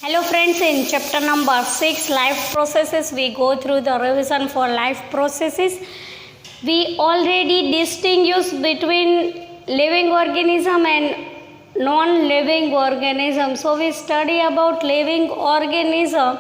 Hello friends, in chapter number 6 life processes we go through the revision for life processes. We already distinguish between living organism and non-living organism. So we study about living organism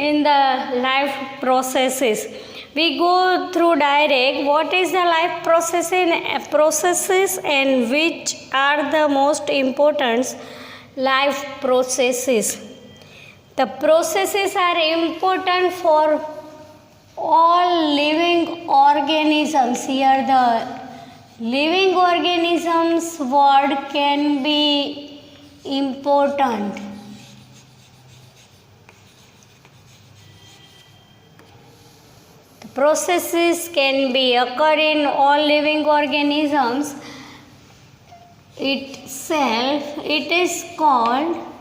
in the life processes. We go through direct what is the life processes and which are the most important life processes. The processes are important for all living organisms. Here the living organisms word can be important. The processes can be occur in all living organisms. It is called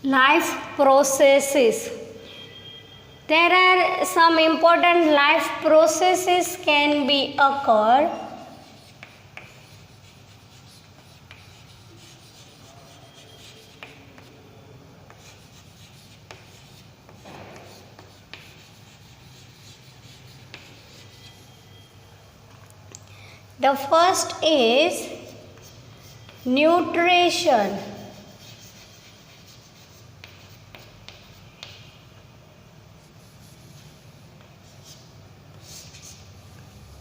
life processes. There are some important life processes can be occur. The first is nutrition.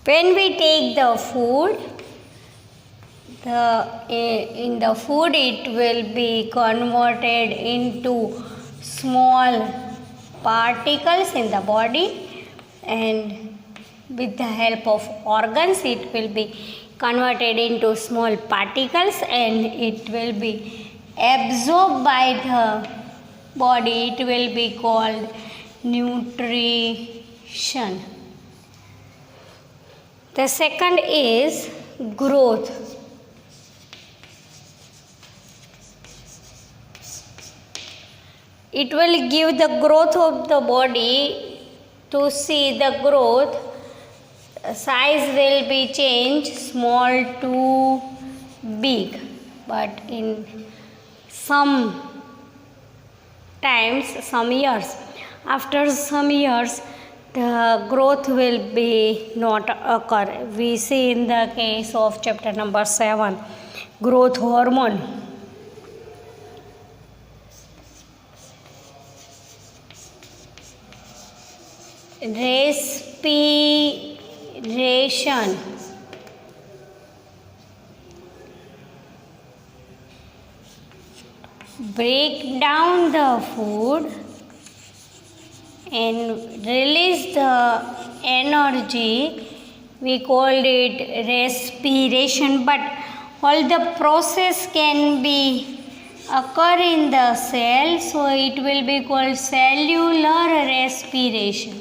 When we take the food, in the food it will be converted into small particles in the body, and with the help of organs it will be converted into small particles and it will be absorbed by the body. It will be called nutrition. The second is growth. It will give the growth of the body. To see the growth, size will be changed small to big, but in some times, some years, after some years, the growth will be not occur. We see in the case of chapter number 7, growth hormone. Respiration. Break down the food and release the energy. We called it respiration, but all the process can be occur in the cell, so it will be called cellular respiration.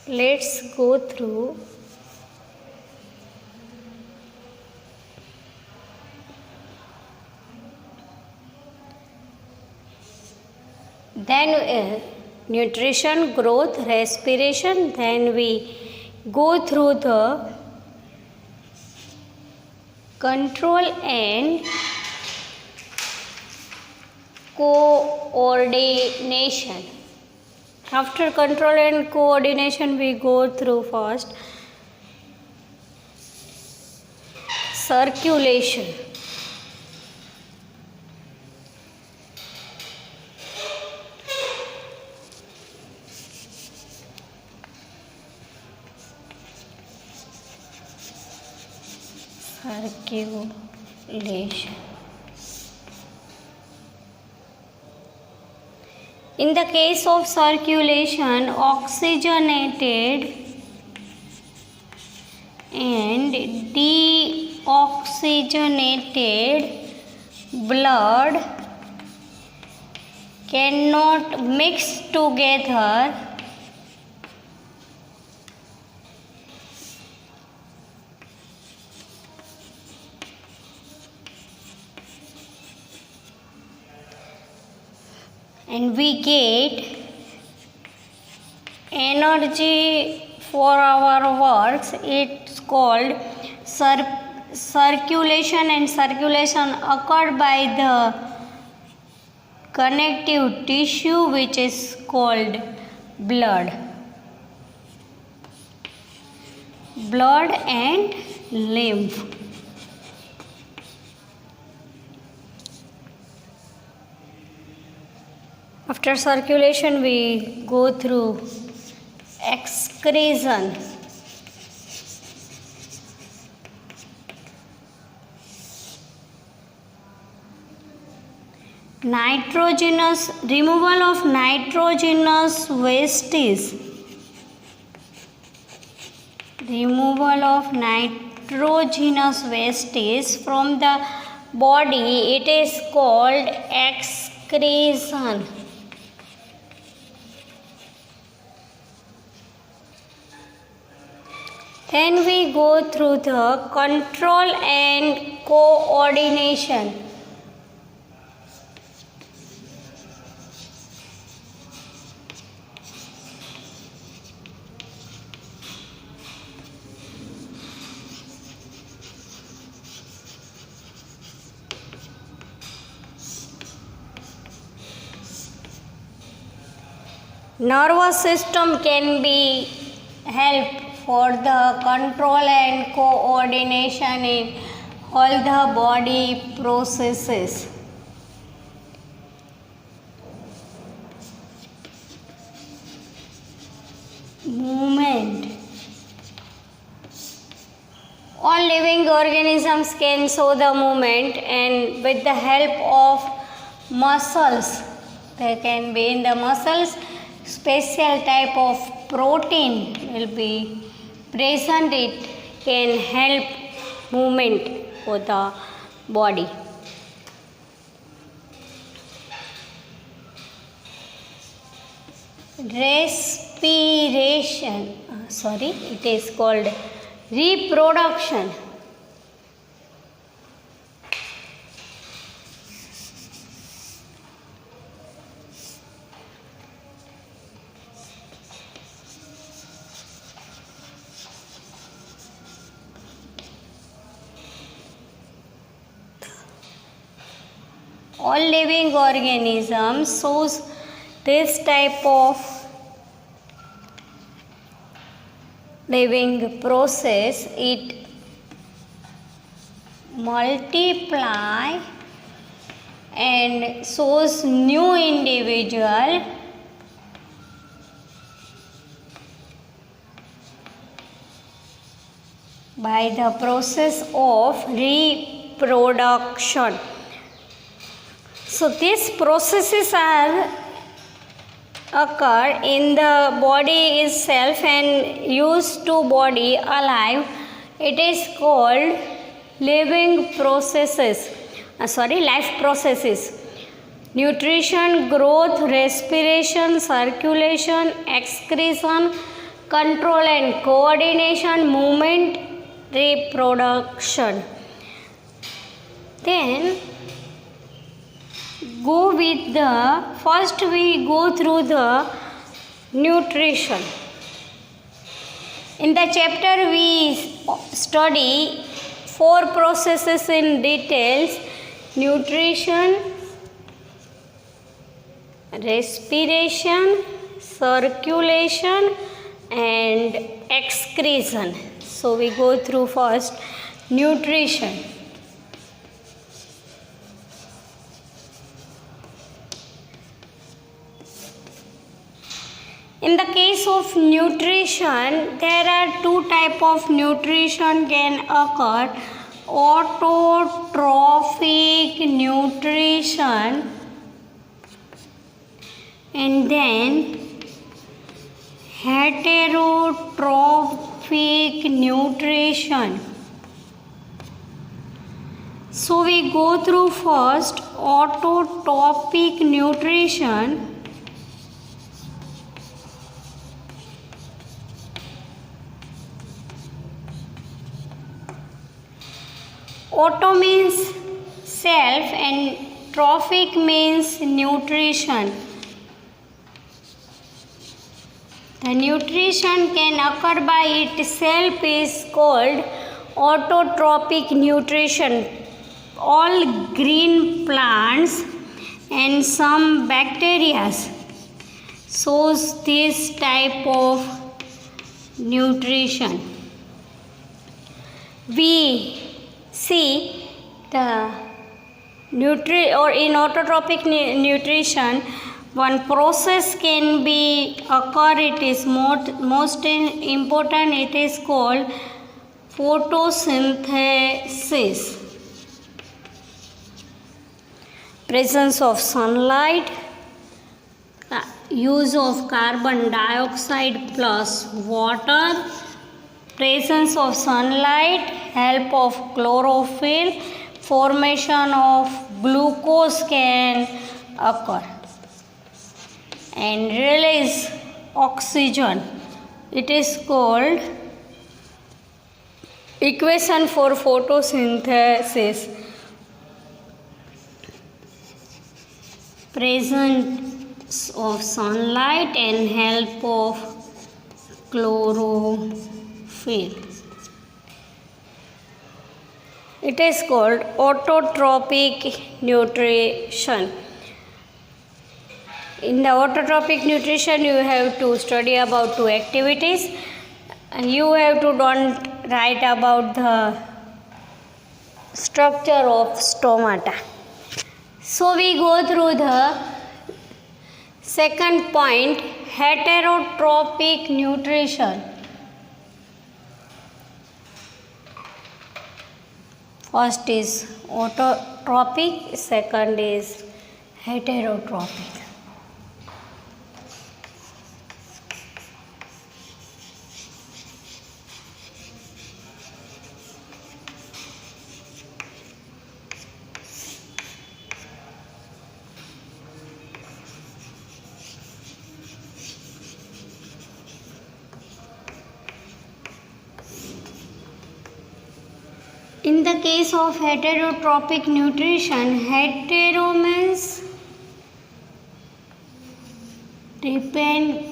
Let's go through. Then nutrition, growth, respiration. Then we go through the control and coordination. After control and coordination, we go through first circulation. Circulation. In the case of circulation, oxygenated and deoxygenated blood cannot mix together and we get energy for our works. It's called circulation, and circulation occurred by the connective tissue which is called blood and lymph. After circulation we go through excretion. Removal of nitrogenous wastes. Removal of nitrogenous wastes from the body, it is called excretion. Then we go through the control and coordination. Nervous system can be help for the control and coordination in all the body processes. Movement. All living organisms can show the movement, and with the help of muscles, they can be in the muscles. Special type of protein will be present. It can help movement for the body. Respiration. It is called reproduction. All living organisms shows this type of living process. It multiply and shows new individual by the process of reproduction. So these processes are occur in the body itself and used to body alive. It is called living processes. Life processes. Nutrition, growth, respiration, circulation, excretion, control and coordination, movement, reproduction. Then first we go through the nutrition. In the chapter we study 4 processes in details: nutrition, respiration, circulation and excretion. So we go through first nutrition. In the case of nutrition, there are 2 types of nutrition can occur: autotrophic nutrition and then heterotrophic nutrition. So we go through first autotrophic nutrition. Auto means self and trophic means nutrition. The nutrition can occur by itself is called Autotrophic nutrition, all green plants and some bacteria shows this type of nutrition. We see the in autotrophic nutrition, one process can be occur. It is most important. It is called photosynthesis. Presence of sunlight, use of carbon dioxide plus water, presence of sunlight, help of chlorophyll, formation of glucose can occur, and release oxygen. It is called equation for photosynthesis. Presence of sunlight and help of chlorophyll. It is called autotrophic nutrition. In the autotrophic nutrition, you have to study about 2 activities, and you have to don't write about the structure of stomata. So we go through the second point, heterotrophic nutrition. First is autotrophic, second is heterotrophic. In the case of heterotrophic nutrition, hetero means depends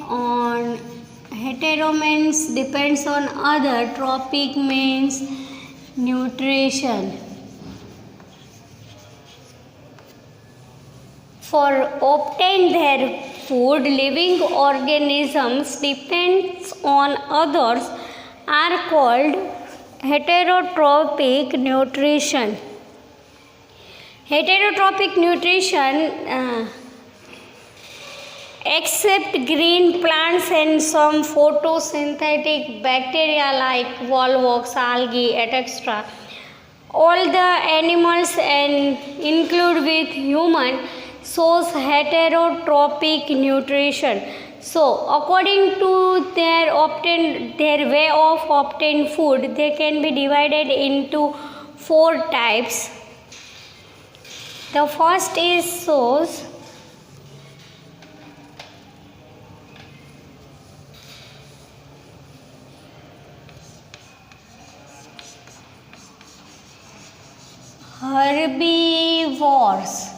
on other, trophic means nutrition. For obtain their food, living organisms depends on others are called heterotrophic nutrition. Heterotrophic nutrition except green plants and some photosynthetic bacteria like volvox, algae, etc. All the animals and include with human shows heterotrophic nutrition. So according to their way of obtain food, they can be divided into 4 types. The first is shows herbivores.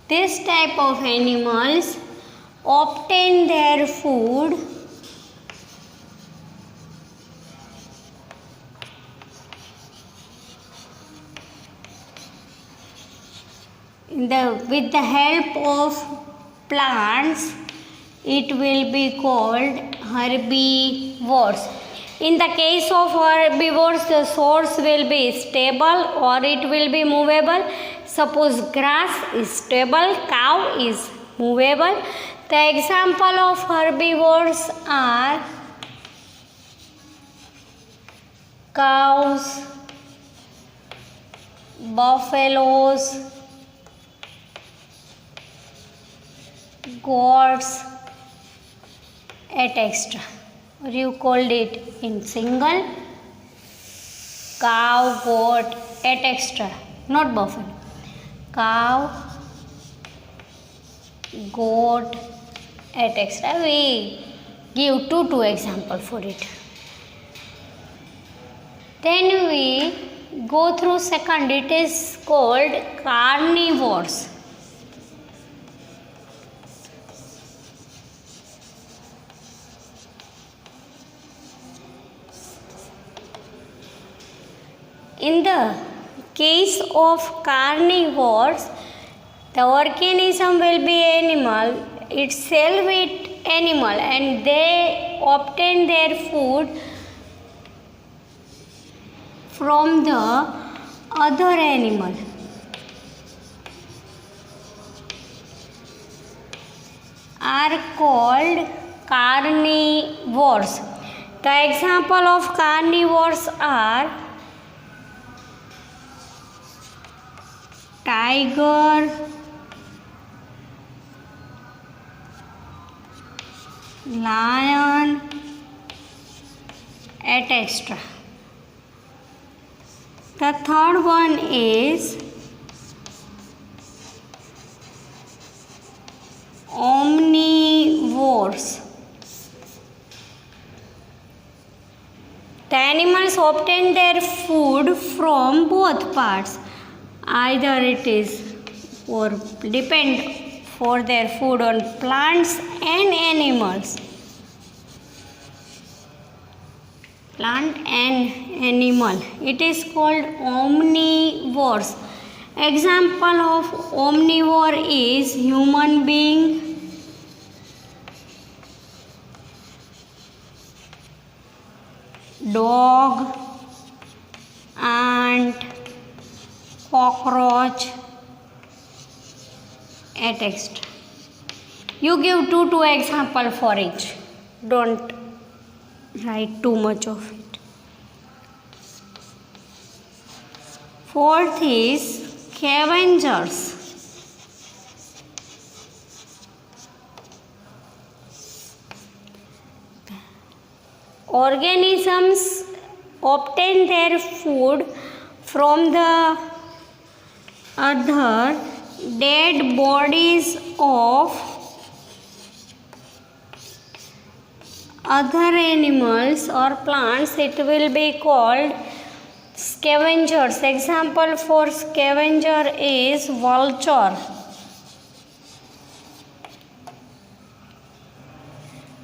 This type of animals obtain their food with the help of plants. It will be called herbivores. In the case of herbivores, the source will be stable or it will be movable. Suppose grass is stable, cow is movable. The example of herbivores are cows, buffaloes, goats, etc. Or you called it in single, cow, goat, etc. Not buffalo. Cow, goat, etc. We give two example for it. Then we go through second. It is called carnivores. In the case of carnivores, the organism will be animal, itself it animal, and they obtain their food from the other animal. Are called carnivores. The example of carnivores are tiger, lion, etc. The third one is omnivores. The animals obtain their food from both parts. Either it is or depend for their food on plants and animals. Plant and animal. It is called omnivores. Example of omnivore is human being, dog, ant, cockroach, etc. You give two example for each. Don't write too much of it. Fourth is scavengers. Organisms obtain their food from the other dead bodies of other animals or plants. It will be called scavengers. Example for scavenger is vulture.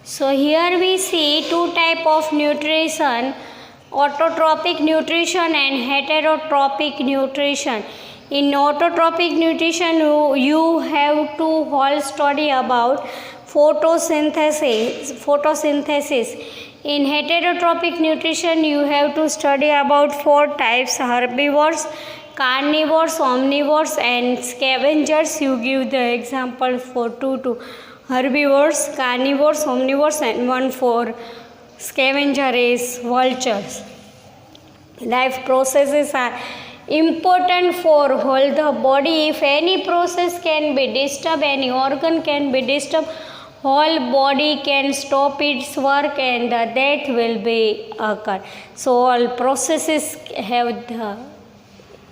So here we see two type of nutrition, autotrophic nutrition and heterotrophic nutrition. In autotrophic nutrition, you have to whole study about photosynthesis. In heterotrophic nutrition, you have to study about four types: herbivores, carnivores, omnivores, and scavengers. You give the example for two herbivores, carnivores, omnivores, and one for scavenger is vultures. Life processes are important for whole the body. If any process can be disturbed, any organ can be disturbed, whole body can stop its work and the death will be occur. So all processes have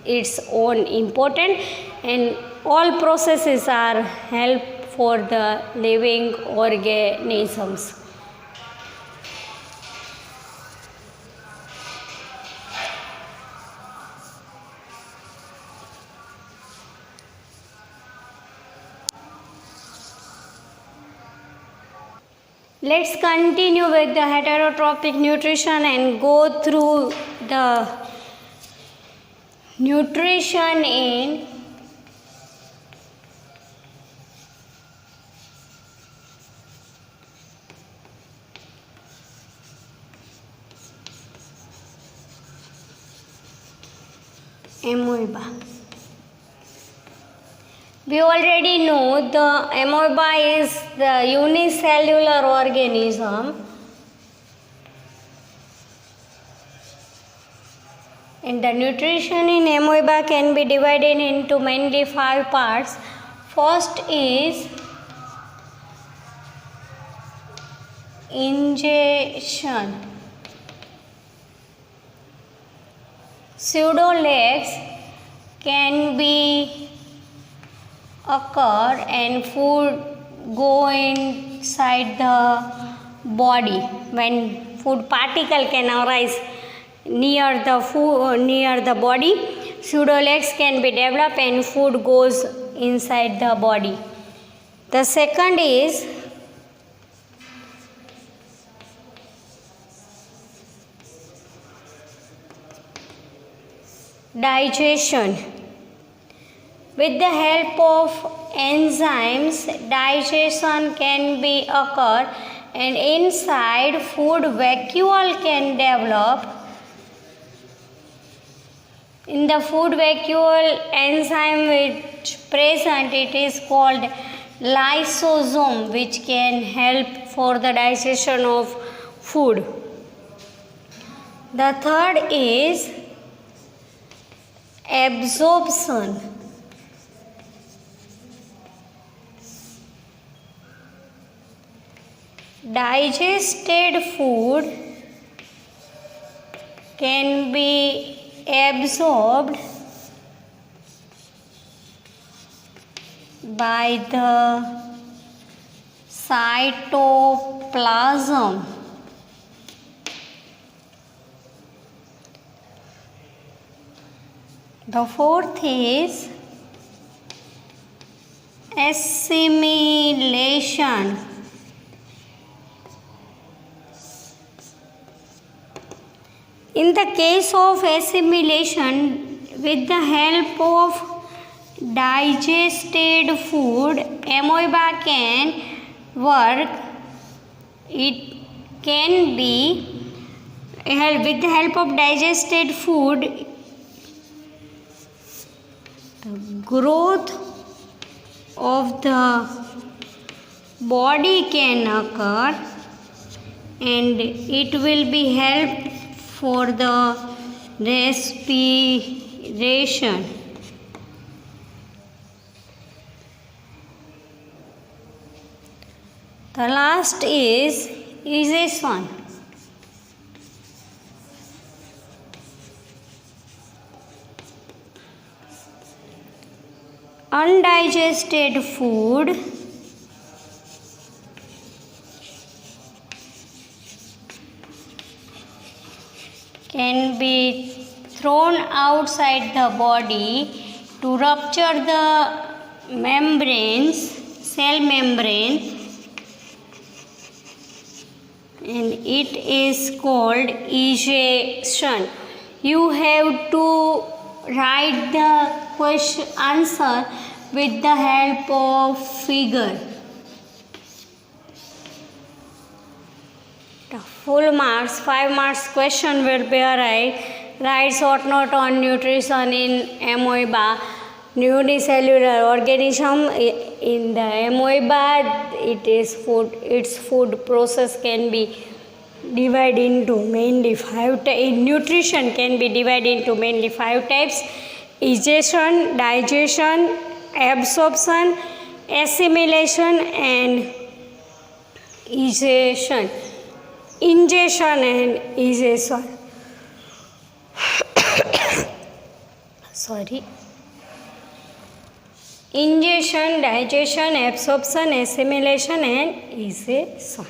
its own important, and all processes are help for the living organisms. Let's continue with the heterotrophic nutrition and go through the nutrition in amoeba. We already know the amoeba is the unicellular organism, and the nutrition in amoeba can be divided into mainly 5 parts. First is ingestion. Pseudolegs can be occur and food go inside the body. When food particle can arise near the body, pseudolegs can be developed and food goes inside the body. The second is digestion. With the help of enzymes, digestion can be occur, and inside food vacuole can develop. In the food vacuole enzyme which present, it is called lysosome, which can help for the digestion of food. The third is absorption. Digested food can be absorbed by the cytoplasm. The fourth is assimilation. In the case of assimilation, with the help of digested food, amoeba can work. It can be with the help of digested food, the growth of the body can occur, and it will be help for the respiration. The last is egestion. Undigested food can be thrown outside the body to rupture the membranes, cell membrane, and it is called egestion. You have to write the question answer with the help of figure. The full marks, 5 marks question will be arrived. Write short note on nutrition in amoeba, unicellular organism. In the amoeba, it is food. Its food process can be divided into mainly 5 types. In nutrition can be divided into mainly 5 types: egestion, digestion, absorption, assimilation, and egestion. Ingestion and egestion. Ingestion, digestion, absorption, assimilation, and egestion.